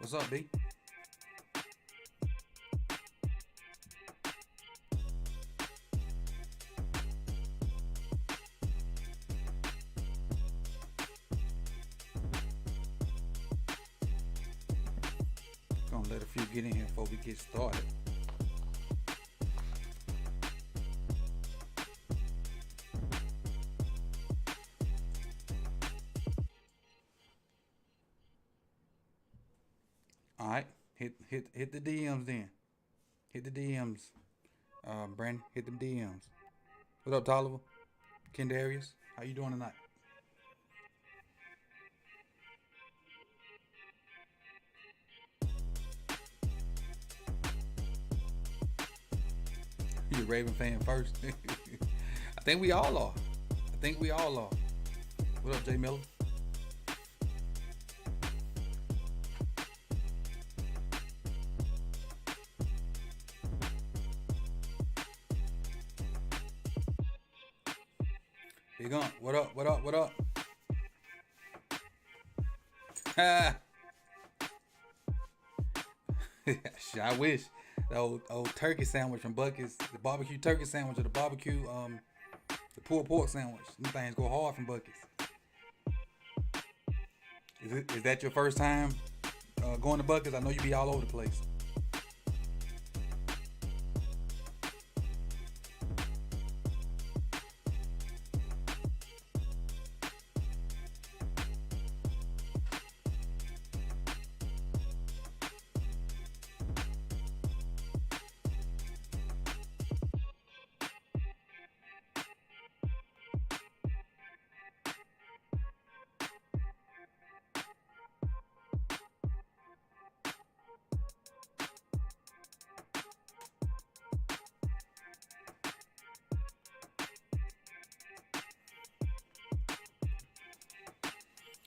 What's up, B? Gonna let a few get in here before we get started. All right, hit the DMs then. Hit the DMs. Brandon, hit them DMs. What up, Tolliver? Kendarius, how you doing tonight? You a Raven fan first? I think we all are. I think we all are. What up, Jay Miller? Big Aunt, what up? What up? What up? I wish the old turkey sandwich from Bucky's, the barbecue turkey sandwich or the barbecue the pulled pork sandwich. These things go hard from Bucky's. Is that your first time going to Bucky's? I know you be all over the place.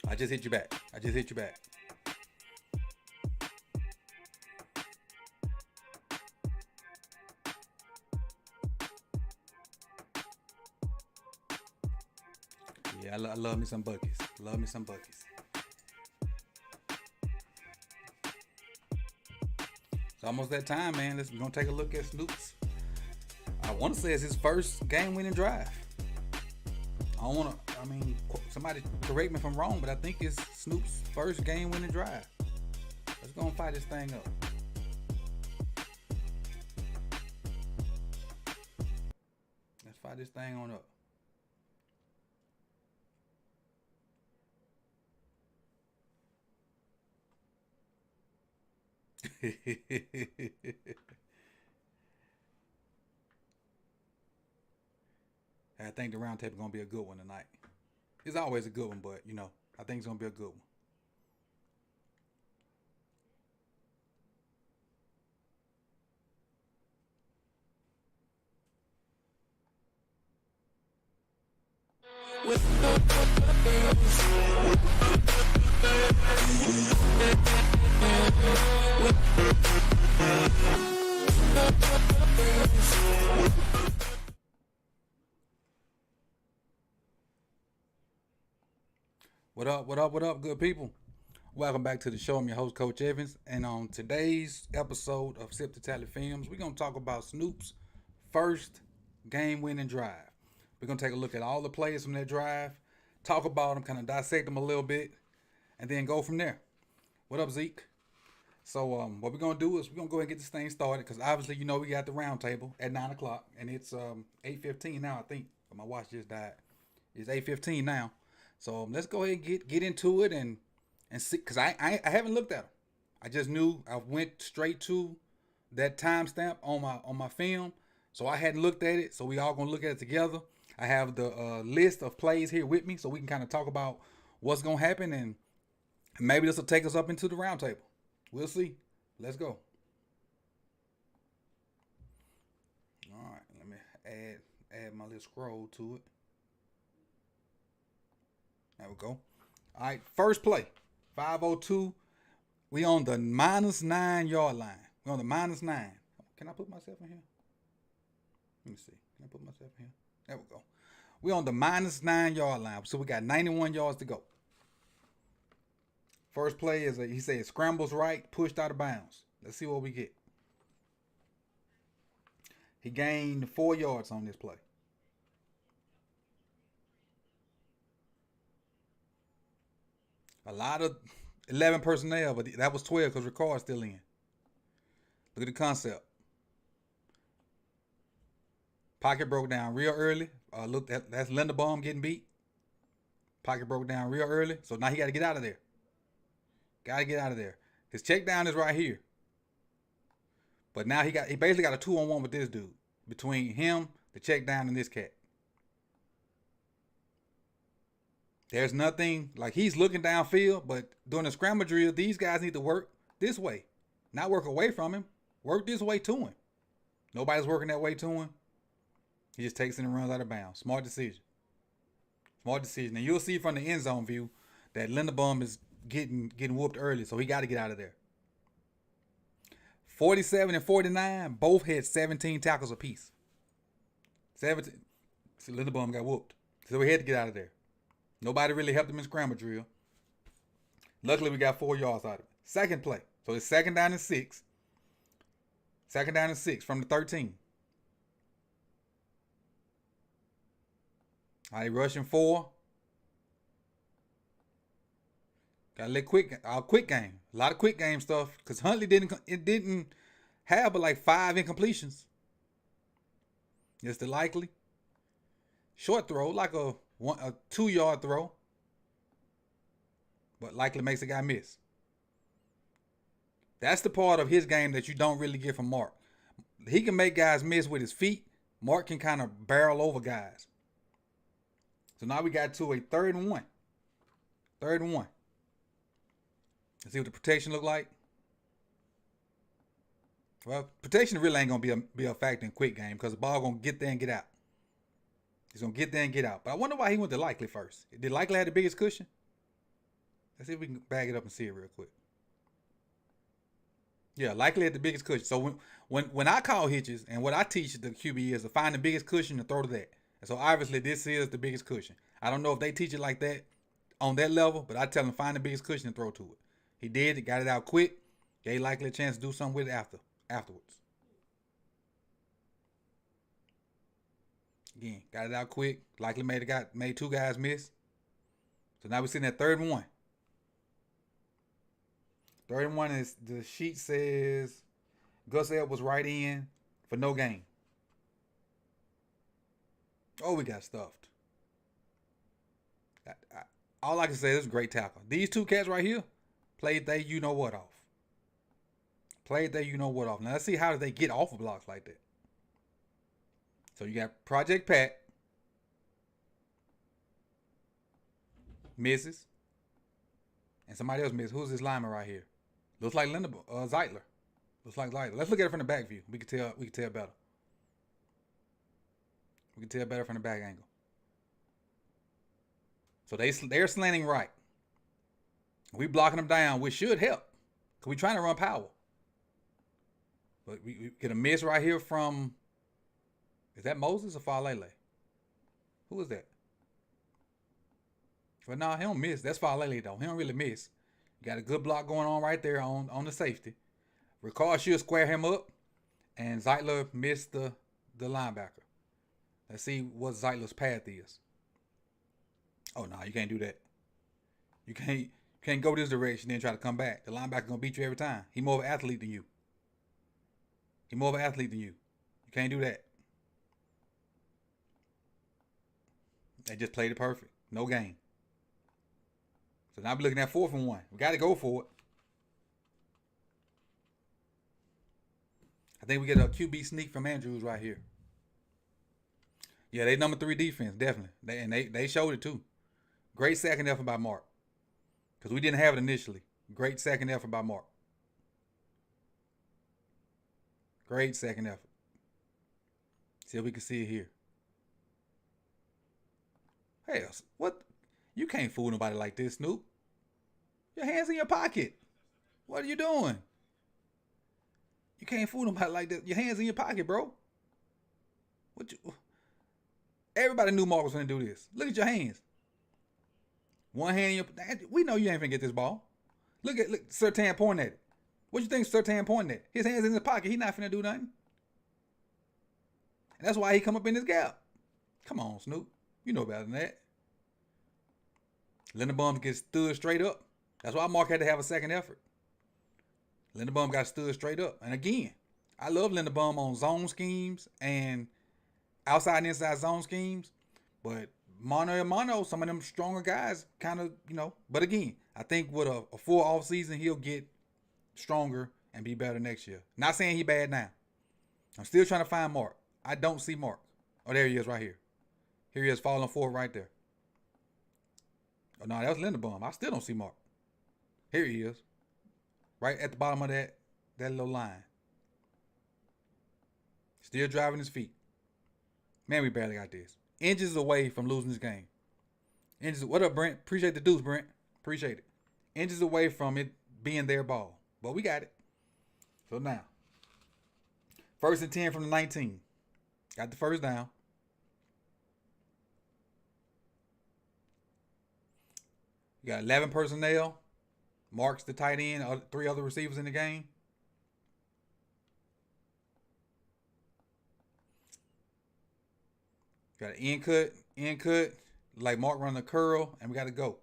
I just hit you back. I just hit you back. Yeah, I love me some Bucky's. Love me some Bucky's. It's almost that time, man. We're gonna take a look at Snoop's. I want to say it's his first game-winning drive. I don't want to. I mean, somebody correct me if I'm wrong, but I think it's Snoop's first game-winning drive. Let's go and fire this thing up. Let's fire this thing on up. I think the round table is gonna be a good one tonight. It's always a good one, but I think it's gonna be a good one. What up, what up, what up, good people? Welcome back to the show. I'm your host, Coach Evans. And on today's episode of Sip to Tally Films, we're going to talk about Snoop's first game-winning drive. We're going to take a look at all the plays from that drive, talk about them, kind of dissect them a little bit, and then go from there. What up, Zeke? So what we're going to do is we're going to go ahead and get this thing started because obviously, we got the round table at 9 o'clock, and it's 8:15 now, I think. But my watch just died. It's 8:15 now. So let's go ahead and get into it and see, because I haven't looked at them. I just knew I went straight to that timestamp on my film, so I hadn't looked at it. So we all gonna look at it together. I have the list of plays here with me, so we can kind of talk about what's gonna happen, and maybe this will take us up into the round table. We'll see. Let's go. All right, let me add my little scroll to it. There we go. All right, first play, 5:02. We on the -9 yard line. We on the -9. Can I put myself in here? Let me see. Can I put myself in here? There we go. We on the -9 yard line. So we got 91 yards to go. First play is he said scrambles right, pushed out of bounds. Let's see what we get. He gained 4 yards on this play. A lot of 11 personnel, but that was 12 because Ricard's still in. Look at the concept. Pocket broke down real early. Look, that's Linderbaum getting beat. Pocket broke down real early, so now he got to get out of there. Got to get out of there. His check down is right here. But now he basically got a 2-on-1 with this dude. Between him, the check down, and this cat. There's nothing, like he's looking downfield, but during the scramble drill, these guys need to work this way. Not work away from him. Work this way to him. Nobody's working that way to him. He just takes it and runs out of bounds. Smart decision. Smart decision. And you'll see from the end zone view that Linderbaum is getting whooped early, so he got to get out of there. 47 and 49, both had 17 tackles apiece. 17. So Linderbaum got whooped. So he had to get out of there. Nobody really helped him in scramble drill. Luckily, we got 4 yards out of it. Second play. So it's 2nd down and 6. 2nd down and 6 from the 13. All right, rushing 4. Got a little quick game. A lot of quick game stuff because Huntley didn't have but like 5 incompletions. It's the likely short throw, like a 2-yard throw, but likely makes a guy miss. That's the part of his game that you don't really get from Mark. He can make guys miss with his feet. Mark can kind of barrel over guys. So now we got to a 3rd and 1. 3rd and 1. Let's see what the protection look like. Well, protection really ain't gonna be a factor in quick game because the ball gonna get there and get out. He's gonna get there and get out. But I wonder why he went to Likely first. Did Likely have the biggest cushion? Let's see if we can bag it up and see it real quick. Yeah, Likely had the biggest cushion. So when I call hitches and what I teach the QB is to find the biggest cushion and throw to that. And so obviously this is the biggest cushion. I don't know if they teach it like that on that level, but I tell him find the biggest cushion and throw to it. He did. He got it out quick. Gave Likely a chance to do something with it afterwards. Again, got it out quick. Likely made 2 guys miss. So now we're sitting at 3rd and 1. 3rd and 1 is the sheet says Gus Ed was right in for no gain. Oh, we got stuffed. All I can say is great tackle. These 2 cats right here played they you know what off. Played they you know what off. Now let's see how do they get off of blocks like that. So you got Project Pat. Misses. And somebody else missed. Who's this lineman right here? Looks like Zeitler. Looks like Zeitler. Let's look at it from the back view. We can tell better. We can tell better from the back angle. So they're slanting right. We blocking them down, which should help. Because we trying to run power. But we get a miss right here from, is that Moses or Falele? Who is that? But no, he don't miss. That's Falele though. He don't really miss. You got a good block going on right there on the safety. Ricard should square him up. And Zeitler missed the linebacker. Let's see what Zeitler's path is. Oh no, you can't do that. You can't go this direction then try to come back. The linebacker gonna beat you every time. He more of an athlete than you. You can't do that. They just played it perfect. No gain. So now we're looking at 4th and 1. We got to go for it. I think we get a QB sneak from Andrews right here. Yeah, they number 3 defense, definitely. They showed it too. Great second effort by Mark. Because we didn't have it initially. Great second effort by Mark. Great second effort. See if we can see it here. Hey, what? You can't fool nobody like this, Snoop. Your hands in your pocket. What are you doing? You can't fool nobody like that. Your hands in your pocket, bro. Everybody knew Mark was going to do this. Look at your hands. One hand in your... We know you ain't finna get this ball. Look, Sertan pointing at it. What you think Sertan pointing at? His hands in his pocket. He not finna do nothing. And that's why he come up in this gap. Come on, Snoop. You know better than that. Linderbaum gets stood straight up. That's why Mark had to have a second effort. Linderbaum got stood straight up. And again, I love Linderbaum on zone schemes and outside and inside zone schemes. But mano a mano, some of them stronger guys kind of, But again, I think with a full off season, he'll get stronger and be better next year. Not saying he bad now. I'm still trying to find Mark. I don't see Mark. Oh, there he is right here. Here he is falling forward right there. Oh, no, that was Linderbaum. I still don't see Mark. Here he is. Right at the bottom of that little line. Still driving his feet. Man, we barely got this. Inches away from losing this game. What up, Brent? Appreciate the deuce, Brent. Appreciate it. Inches away from it being their ball. But we got it. So now, 1st and 10 from the 19. Got the first down. You got 11 personnel. Mark's the tight end. 3 other receivers in the game. Got an in cut, like Mark running a curl, and we got to go.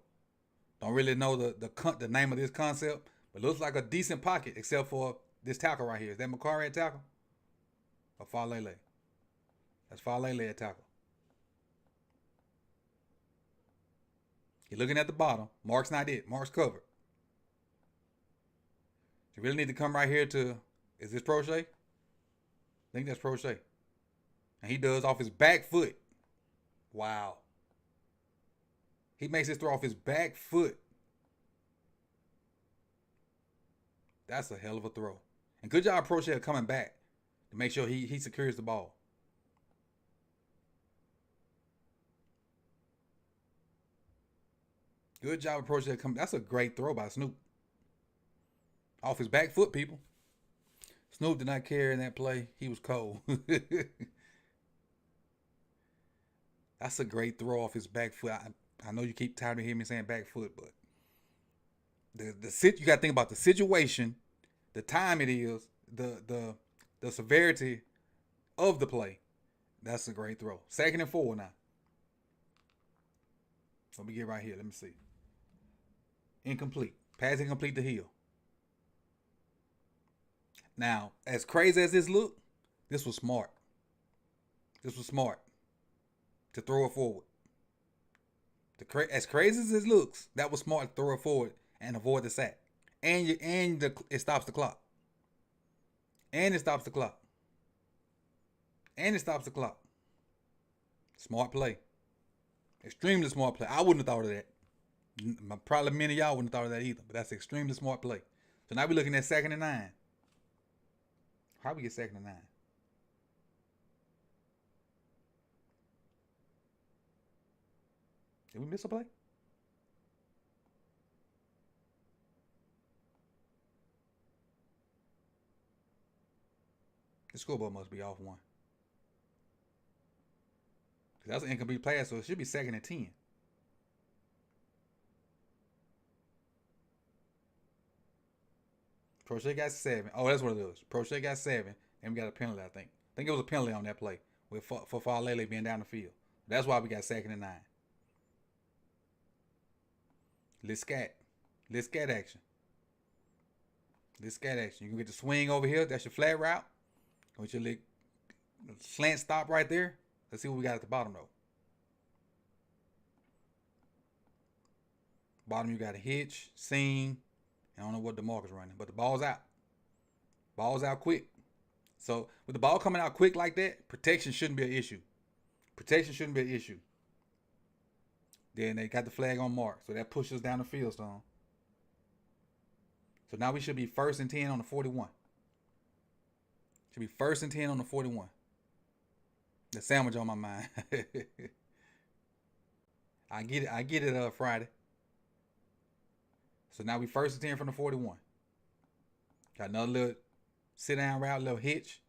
Don't really know the name of this concept, but looks like a decent pocket, except for this tackle right here. Is that McCarry at tackle? Or Falele? That's Falele at tackle. You're looking at the bottom. Mark's not it. Mark's covered. You really need to come right here to, is this Prochet? I think that's Prochet. And he does off his back foot. Wow. He makes his throw off his back foot. That's a hell of a throw. And good job, Prochet, coming back to make sure he secures the ball. Good job, Prochet coming. That's a great throw by Snoop. Off his back foot, people. Snoop did not care in that play. He was cold. That's a great throw off his back foot. I know you keep tired of hearing me saying back foot, but you got to think about the situation, the time it is, the severity of the play. That's a great throw. 2nd and 4 now. Let me get right here. Let me see. Incomplete. Pass incomplete to Hill. Now, as crazy as this looked, this was smart. This was smart to throw it forward. As crazy as this looks, that was smart to throw it forward and avoid the sack. It stops the clock. And it stops the clock. And it stops the clock. Smart play. Extremely smart play. I wouldn't have thought of that. Probably many of y'all wouldn't have thought of that either. But that's extremely smart play. So now we're looking at 2nd and 9. How we get 2nd and 9? Did we miss a play? The scoreboard must be off one. That's an incomplete pass, so it should be 2nd and 10. Prochet got 7. Oh, that's what it is. Prochet got 7, and we got a penalty, I think. I think it was a penalty on that play for Falele being down the field. That's why we got 2nd and 9. Let's scat action. Let's scat action. You can get the swing over here. That's your flat route. With your slant stop right there. Let's see what we got at the bottom, though. Bottom, you got a hitch, seam. I don't know what the marker's running, but the ball's out. Ball's out quick. So, with the ball coming out quick like that, protection shouldn't be an issue. Then they got the flag on Mark, so that pushes us down the field some. So now we should be 1st and 10 on the 41. Should be 1st and 10 on the 41. The sandwich on my mind. I get it Friday. So now we 1st and 10 from the 41. Got another little sit down route, little hitch.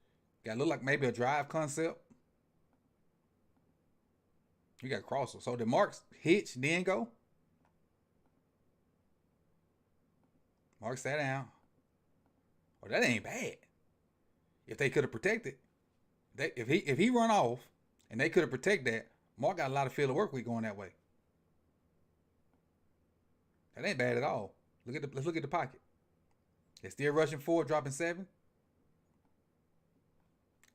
Got to look like maybe a drive concept. We got crosser. So the Marks hitch, then go. Mark sat down. Oh, that ain't bad. If they could have protected, if he run off and they could have protected that, Mark got a lot of field of work with going that way. That ain't bad at all. Let's look at the pocket. They're still rushing 4, dropping 7.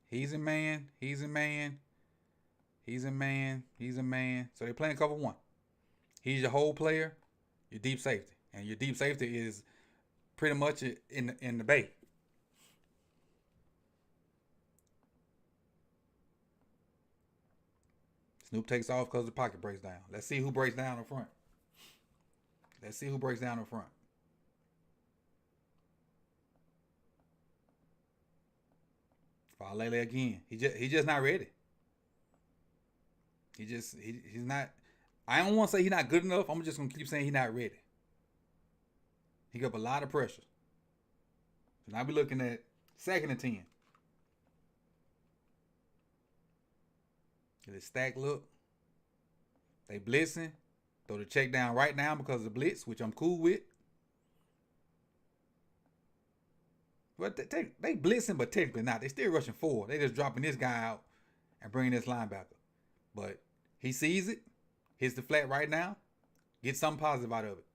He's a man. He's a man. He's a man. He's a man. So they're playing cover 1. He's your whole player, your deep safety, and your deep safety is pretty much in the bay. Snoop takes off because the pocket breaks down. Let's see who breaks down in front. Let's see who breaks down in front. Lele again. He just not ready. He's not. I don't want to say he's not good enough. I'm just gonna keep saying he's not ready. He got up a lot of pressure. So now we're looking at 2nd and 10. Get a stack look. They blitzing. Throw the check down right now because of the blitz, which I'm cool with. But they blitzing, but technically not. They still rushing 4. They just dropping this guy out and bringing this linebacker. But he sees it, hits the flat right now, gets something positive out of it.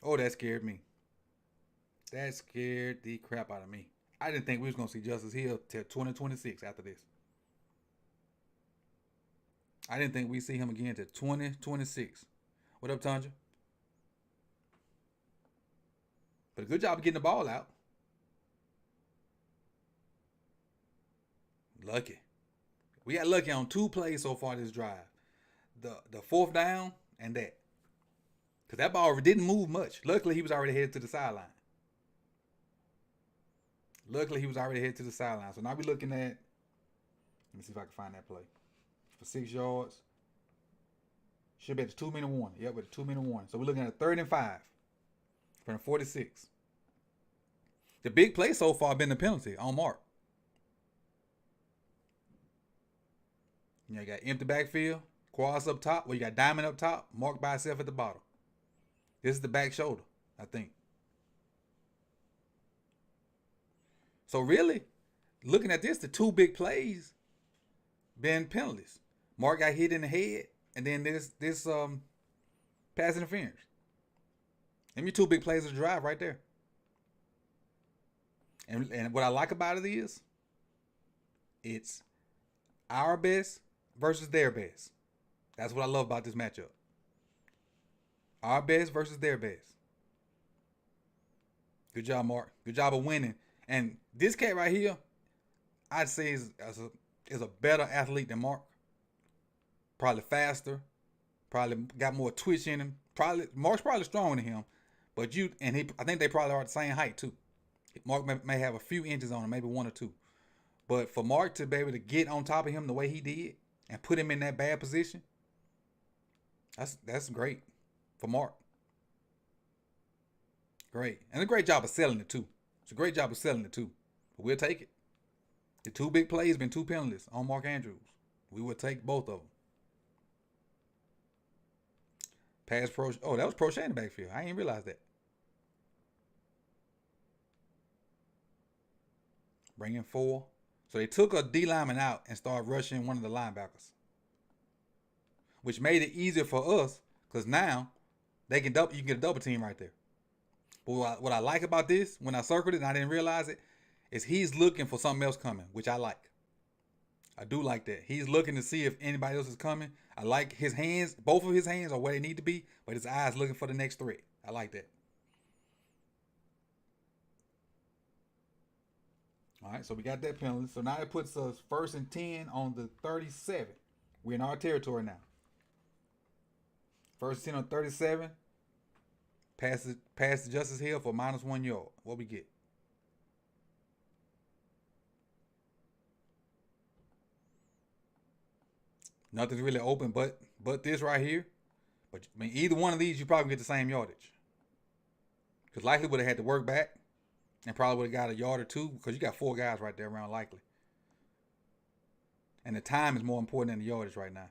Oh, that scared me. That scared the crap out of me. I didn't think we was going to see Justice Hill till 2026 after this. I didn't think we'd see him again till 2026. What up, Tundra? But a good job of getting the ball out. Lucky. We got lucky on 2 plays so far this drive. The 4th down and that. Because that ball didn't move much. Luckily, he was already headed to the sideline. So now we're looking at, let me see if I can find that play. For 6 yards. Should be at the 2-minute warning. Yep, with a 2-minute warning. So we're looking at a 3rd and 5 from the 46. The big play so far been the penalty on Mark. You got empty backfield, Quads up top, you got Diamond up top, Mark by himself at the bottom. This is the back shoulder, I think. So really, looking at this, the 2 big plays been penalties. Mark got hit in the head, and then this pass interference. Them your 2 big plays of the drive right there. And what I like about it is, it's our best versus their best. That's what I love about this matchup. Our best versus their best. Good job, Mark. Good job of winning. And this cat right here, I'd say is a better athlete than Mark. Probably faster. Probably got more twitch in him. Mark's probably stronger than him. But I think they probably are the same height too. Mark may have a few inches on him, maybe 1 or 2. But for Mark to be able to get on top of him the way he did and put him in that bad position, that's great for Mark. Great. And a great job of selling it too. It's a great job of selling it too. But we'll take it. The 2 big plays been 2 penalties on Mark Andrews. We will take both of them. Pass pro. Oh, that was Prochet in the backfield. I didn't realize that. Bringing 4. So they took a D lineman out and started rushing one of the linebackers, which made it easier for us because now you can get a double team right there. But what I like about this, when I circled it and I didn't realize it, is he's looking for something else coming, which I like. I do like that. He's looking to see if anybody else is coming. I like his hands. Both of his hands are where they need to be, but his eyes looking for the next threat. I like that. All right, so we got that penalty. So now it puts us 1st and 10 on the 37. We're in our territory now. 1st and 10 on 37. Pass to Justice Hill for -1 yard. What we get? Nothing's really open but this right here. But I mean, either one of these, you probably get the same yardage. Because Likely would have had to work back and probably would have got a yard or 2 because you got 4 guys right there around Likely. And the time is more important than the yardage right now.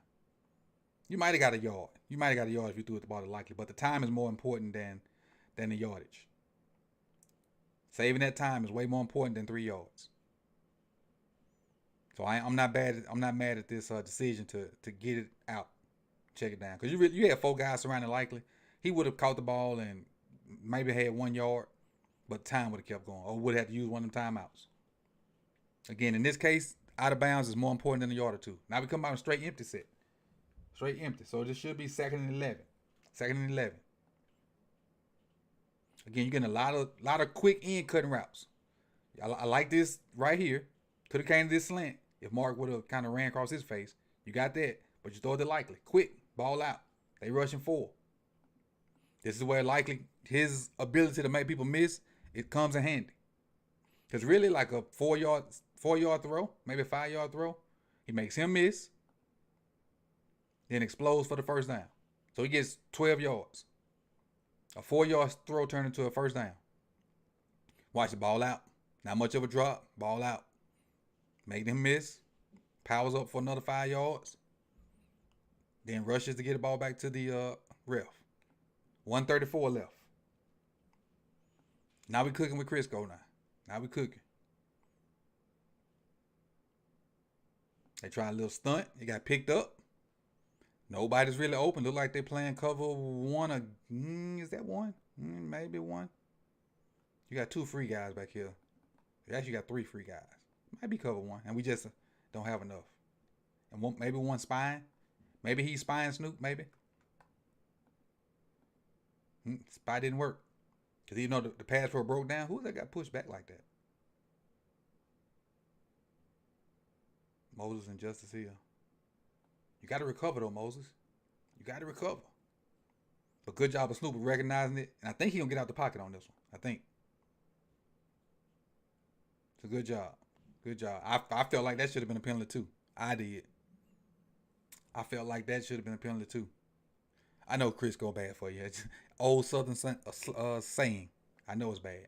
You might have got a yard. You might have got a yard if you threw it the ball likely, but the time is more important than the yardage. Saving that time is way more important than 3 yards. So I'm not bad. I'm not mad at this decision to get it out, check it down. Because you had 4 guys surrounding likely. He would have caught the ball and maybe had 1 yard, but time would have kept going, or would have to use one of them timeouts. Again, in this case, out of bounds is more important than a yard or two. Now we come out a straight empty set. Straight empty. So this should be 2nd and 11. 2nd and 11. Again, you're getting a lot of quick end cutting routes. I like this right here. Could have came to this slant if Mark would have kind of ran across his face. You got that, but you throw it to likely. Quick, ball out. They rushing 4. This is where likely his ability to make people miss, it comes in handy. Because really like a 4 yard throw, maybe a 5 yard throw, he makes him miss, then explodes for the first down. So he gets 12 yards. A 4 yard throw turned into a first down. Watch the ball out. Not much of a drop. Ball out. Make them miss. Powers up for another 5 yards. Then rushes to get the ball back to the ref. 1:34 left. Now we cooking with Crisco now. Now we cooking. They tried a little stunt. It got picked up. Nobody's really open. Look like they playing cover 1. Is that 1? Maybe 1. You got 2 free guys back here. You actually got 3 free guys. Might be cover 1. And we just don't have enough. And maybe 1 spying. Maybe he's spying Snoop, maybe. Spy didn't work. Because even though the pass pro broke down, who that got pushed back like that? Moses and Justice Hill. You got to recover, though, Moses. You got to recover. But good job of Snoop recognizing it. And I think he's going to get out the pocket on this one. I think. It's a good job. Good job. I felt like that should have been a penalty, too. I did. I felt like that should have been a penalty, too. I know Chris go bad for you. It's old Southern saying. I know it's bad.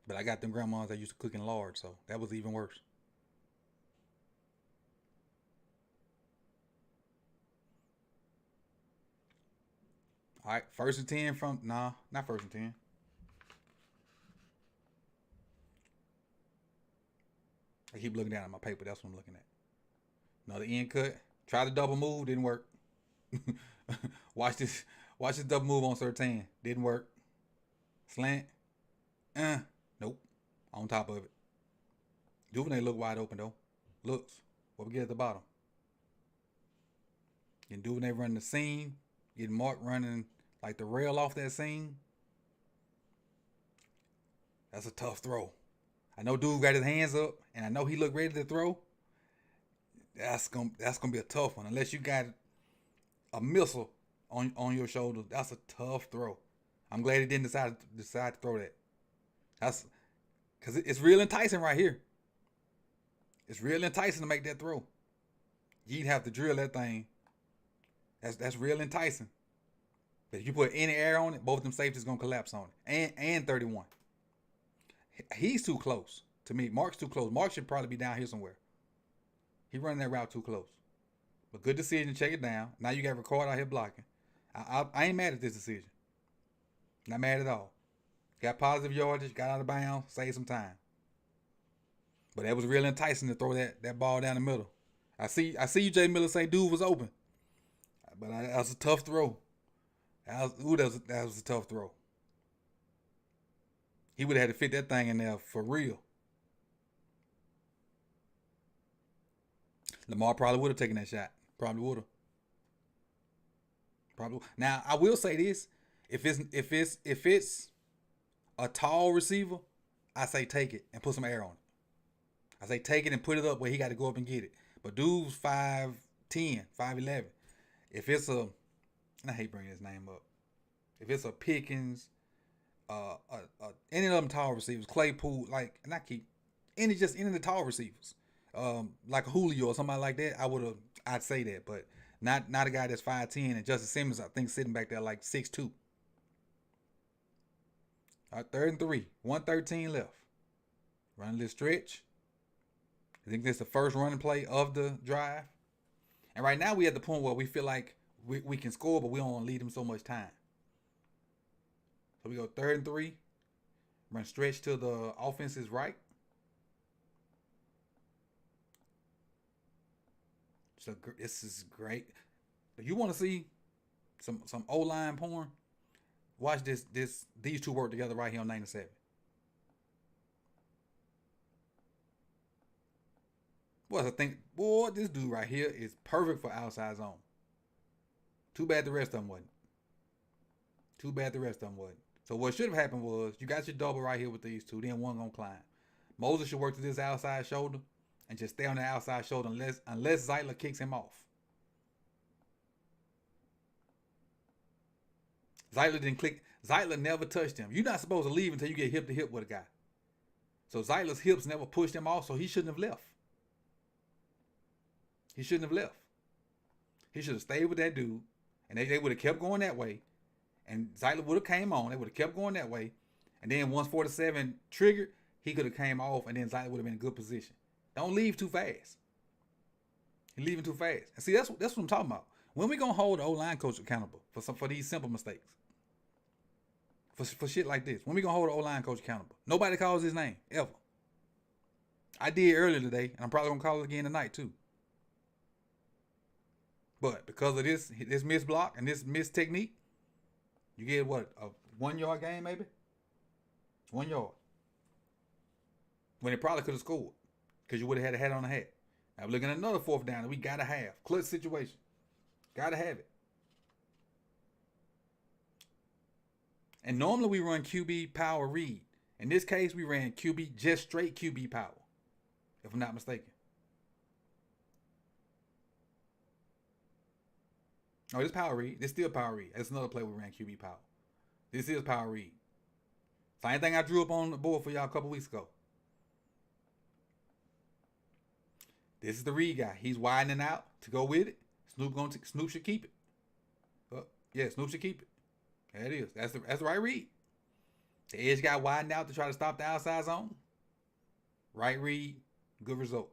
But I got them grandmas that used to cook in lard, so that was even worse. All right, 1st and 10 from... Nah, not 1st and 10. I keep looking down at my paper. That's what I'm looking at. Another end cut. Try the double move. Didn't work. Watch this double move on 13. Didn't work. Slant. Nope. On top of it. Duvernay look wide open, though. Looks. What we get at the bottom. Getting Duvernay running the seam. Getting Mark running like the rail off that seam. That's a tough throw. I know dude got his hands up, and I know he looked ready to throw. That's gonna be a tough one. Unless you got a missile on your shoulder, that's a tough throw. I'm glad he didn't decide to throw that. That's because it's real enticing right here. It's real enticing to make that throw. You'd have to drill that thing. That's real enticing. But if you put any air on it, both of them safeties gonna collapse on it. And 31. He's too close to me. Mark's too close. Mark should probably be down here somewhere. He running that route too close. But good decision. Check it down. Now you got Ricard out here blocking. I ain't mad at this decision. Not mad at all. Got positive yardage. Got out of bounds. Saved some time. But that was real enticing to throw that ball down the middle. I see you, Jay Miller, say dude was open. But that was a tough throw. That was a tough throw. He would have had to fit that thing in there for real. Lamar probably would have taken that shot. Probably would have. Probably. Now I will say this: if it's a tall receiver, I say take it and put some air on it. I say take it and put it up where he got to go up and get it. But dude's 5'10", 5'11". If it's a, and I hate bringing his name up. If it's a Pickens, any of them tall receivers, Claypool, like, and I keep any of the tall receivers, like a Julio or somebody like that, I'd say that, but not a guy that's 5'10", and Justin Simmons, I think, sitting back there like 6'2". All right, 3rd and 3, 1:13 left. Running this stretch. I think this is the first running play of the drive. And right now we at the point where we feel like we can score, but we don't want to leave them so much time. So we go 3rd and 3. Run stretch to the offense's right. So this is great. If you want to see some O-line porn, watch these two work together right here on 97. Well, I think, boy, this dude right here is perfect for outside zone. Too bad the rest of them wasn't. So what should have happened was you got your double right here with these two. Then one gonna climb. Moses should work to this outside shoulder and just stay on the outside shoulder unless Zeitler kicks him off. Zeitler didn't click. Zeitler never touched him. You're not supposed to leave until you get hip to hip with a guy. So Zeitler's hips never pushed him off, so he shouldn't have left. He should have stayed with that dude, and they would have kept going that way. And Zeitler would have came on. They would have kept going that way. And then once 47 triggered, he could have came off, and then Zeitler would have been in good position. Don't leave too fast. He's leaving too fast. And see, that's what I'm talking about. When we gonna hold the O-line coach accountable for these simple mistakes? For shit like this. When we gonna hold the O-line coach accountable? Nobody calls his name, ever. I did earlier today, and I'm probably gonna call it again tonight too. But because of this missed block and this missed technique, you get what, a 1 yard game maybe? 1 yard. When it probably could have scored. Because you would have had a hat on the hat. Now we're looking at another 4th down that we gotta have. Clutch situation. Gotta have it. And normally we run QB power read. In this case, we ran QB, just straight QB power. If I'm not mistaken. Oh, this power read. This still power read. That's another play we ran QB power. This is power read. Same thing I drew up on the board for y'all a couple weeks ago. This is the read guy. He's widening out to go with it. Snoop should keep it. Yeah, Snoop should keep it. There it is. That's the right read. The edge guy widened out to try to stop the outside zone. Right read. Good result.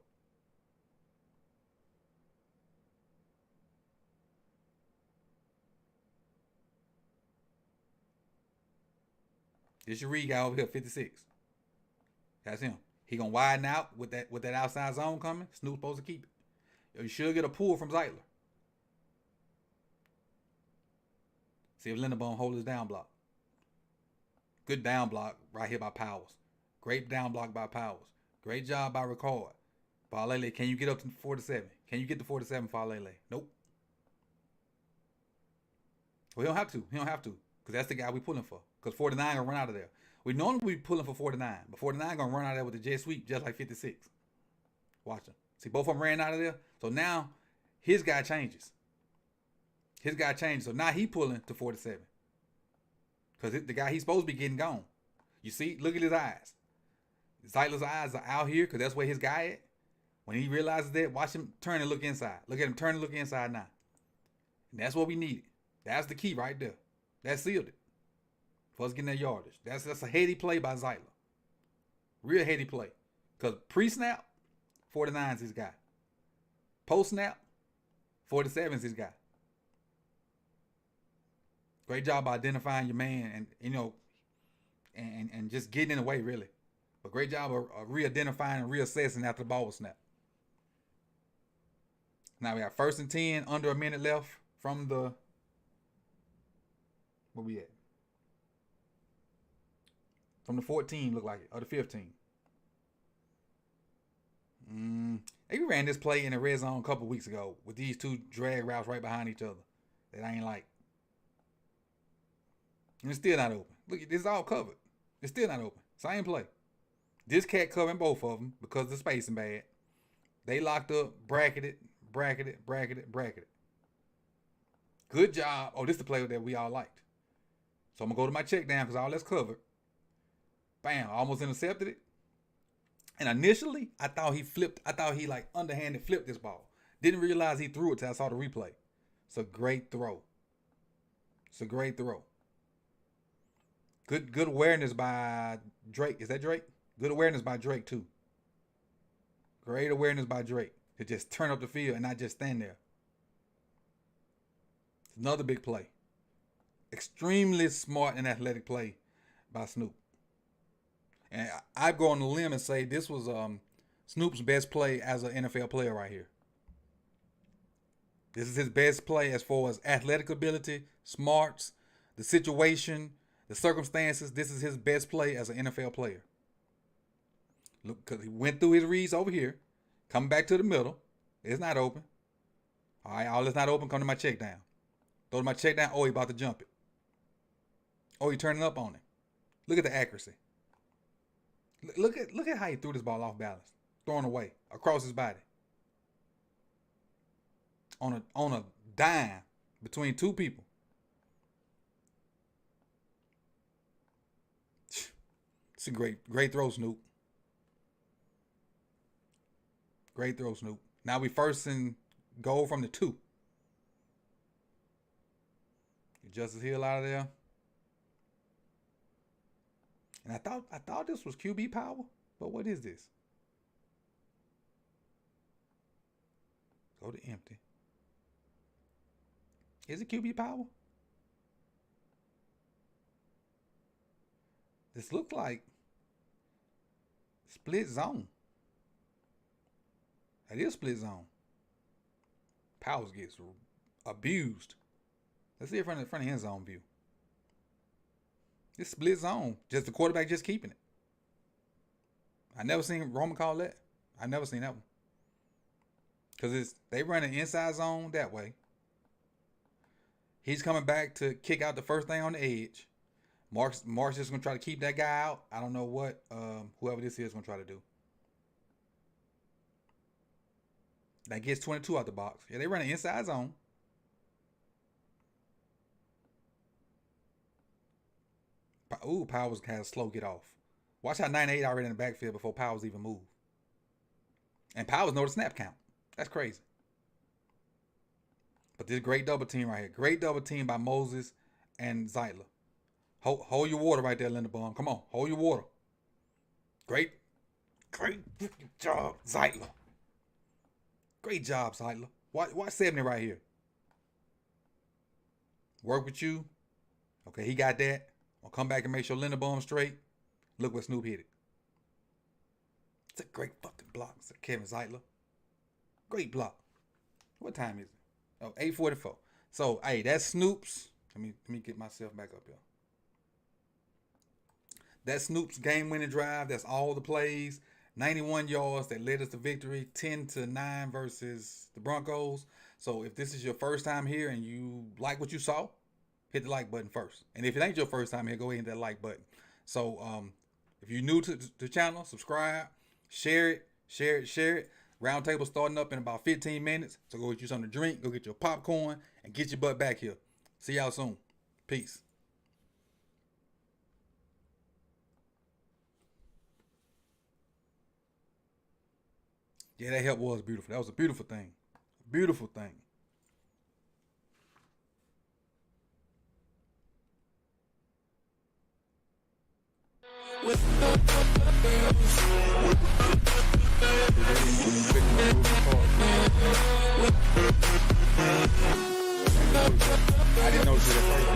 This your read guy over here, 56. That's him. He gonna widen out with that outside zone coming. Snoop's supposed to keep it. You should get a pull from Zeitler. See if Linderbaum hold his down block. Good down block right here by Powers. Great down block by Powers. Great job by Ricard. Falele, can you get up to 47? Can you get to 47, Falele? Nope. Well, he don't have to. Because that's the guy we pulling for. Because 49 gonna run out of there. We normally be pulling for 49, but 49 gonna run out of there with the jet sweep just like 56. Watch him. See, both of them ran out of there. So now his guy changes. So now he pulling to 47. Because the guy he's supposed to be getting gone. You see, look at his eyes. Zeitler's eyes are out here because that's where his guy at. When he realizes that, watch him turn and look inside. Look at him turn and look inside now. And that's what we needed. That's the key right there. That sealed it. For us getting that yardage. That's a heady play by Zeitler. Real heady play. Because pre-snap, 49's his guy. Post-snap, 47's his guy. Great job by identifying your man and just getting in the way, really. But great job of re-identifying and reassessing after the ball was snapped. Now we got 1st and 10, under a minute left from the, where we at? From the 14, look like it, or the 15. They ran this play in the red zone a couple weeks ago with these two drag routes right behind each other that I ain't like. And it's still not open. Look, this is all covered. It's still not open. Same play. This cat covering both of them because the spacing bad. They locked up, bracketed. Good job. Oh, this is the play that we all liked. So I'm going to go to my check down because all that's covered. Bam, almost intercepted it. And initially, I thought he like underhanded flipped this ball. Didn't realize he threw it till I saw the replay. It's a great throw. Good awareness by Drake. Is that Drake? Good awareness by Drake, too. Great awareness by Drake to just turn up the field and not just stand there. Another big play. Extremely smart and athletic play by Snoop. And I go on the limb and say this was Snoop's best play as an NFL player right here. This is his best play as far as athletic ability, smarts, the situation, the circumstances. This is his best play as an NFL player. Look, because he went through his reads over here, coming back to the middle. It's not open. All right, all it's not open, come to my check down. Throw to my check down. Oh, he about to jump it. Oh, he turning up on it. Look at the accuracy. Look at how he threw this ball off balance, throwing away across his body on a dime between two people. It's a great throw, Snoop. Great throw, Snoop. Now we first and goal from the 2. Justice Hill out of there. And I thought this was QB power, but what is this? Go to empty. Is it QB power? This looked like split zone. That is split zone. Powers gets abused. Let's see it from the end zone view. It's split zone. Just the quarterback just keeping it. I never seen Roman call that. I never seen that one. Because they run an inside zone that way. He's coming back to kick out the first thing on the edge. Mark's just going to try to keep that guy out. I don't know what whoever this is going to try to do. That gets 22 out the box. Yeah, they run an inside zone. Ooh, Powers has a slow get off. Watch how 98 already in the backfield before Powers even moved. And Powers know the snap count. That's crazy. But this great double team right here. Great double team by Moses and Zeitler. Hold your water right there, Linderbaum. Come on, hold your water. Great job, Zeitler. Great job, Zeitler. Watch 70 right here. Work with you. Okay, he got that. I'll come back and make sure Linderbaum's straight. Look what Snoop hit it. It's a great fucking block, said Kevin Zeitler. Great block. What time is it? Oh, 8:44. So, hey, that's Snoop's. Let me get myself back up here. That's Snoop's game-winning drive. That's all the plays. 91 yards that led us to victory. 10-9 versus the Broncos. So, if this is your first time here and you like what you saw, hit the like button first. And if it ain't your first time here, go ahead and hit that like button. So, if you're new to the channel, subscribe, share it. Round table starting up in about 15 minutes. So go get you something to drink, go get your popcorn, and get your butt back here. See y'all soon. Peace. Yeah, that help was beautiful. That was a beautiful thing. Beautiful thing. I didn't notice it at first.